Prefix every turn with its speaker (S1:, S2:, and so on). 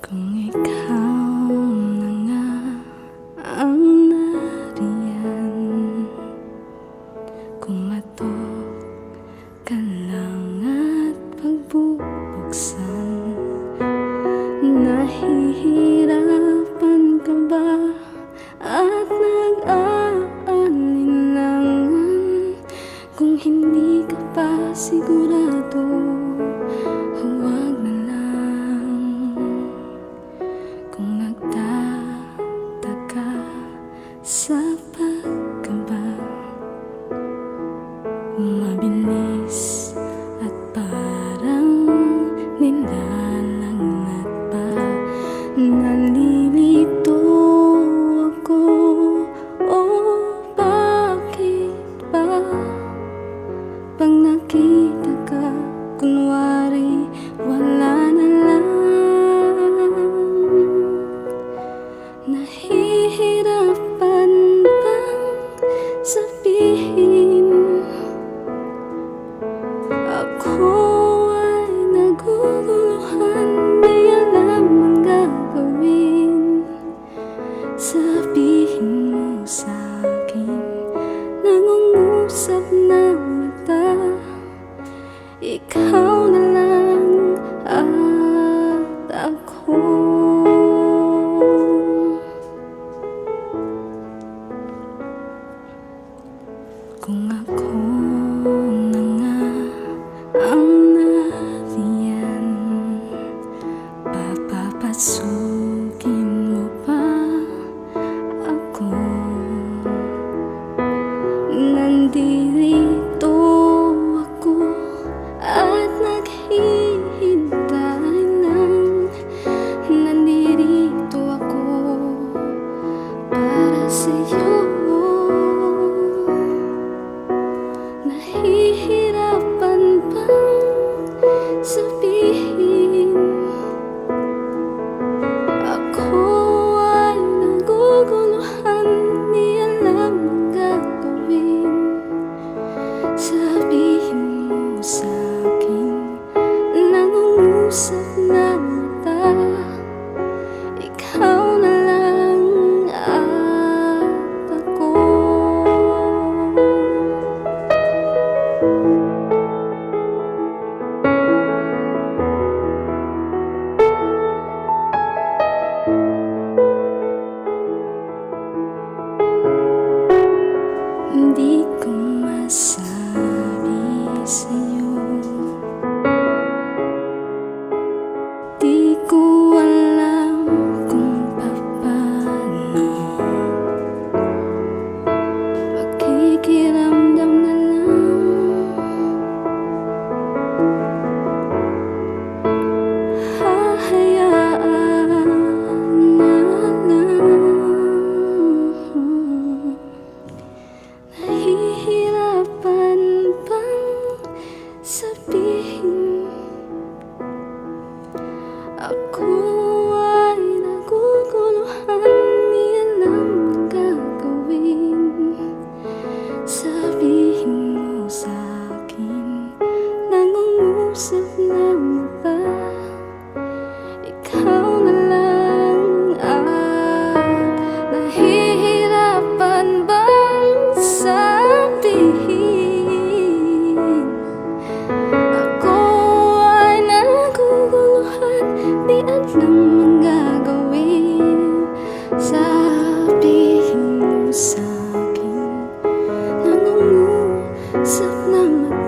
S1: Kung ikaw na nga ang nariyan, kumatok ka lang at pagbubuksan. Nahihirapan ka ba at nag-aalinlangan? Kung hindi ka pa sigurado, huwag na lang. Kung nagtataka sa pagkaba, mabilis at parang nilalagnat pa. Nalilito ako, bakit ba? Pag nakita ka, kunwari wala na lang. Nahihirapan bang sabihin ako ay naguguluhan, di alam ang gagawin? Sabihin mo sa'kin, nangungusap na mata, ikaw na lang at ako. Kung ako na nga ang nariyan, papapasukin mo pa ako. Nandito ako at naghihintay lang. Nandito ako para sa'yo. Nahihirapan bang sabihin ako ay naguguluhan, di alam ang gagawin? Sabihin mo sa'kin, nangungusap na mata, ikaw na lang at ako. Hindi ko masabi sa'yo, di ko alam kung paano. Makikiramdam na lang, hahayaan na lang. Nahihirapan bang sabihin ako ay naguguluhan, di alam ang gagawin? Sabihin mo sa'kin, nangungusap na mata, ikaw na lang at nahihirapan bang sabihin ako ay naguguluhan, di alam ang gagawin? Sabihin mo sa'kin, nangungusap na mata,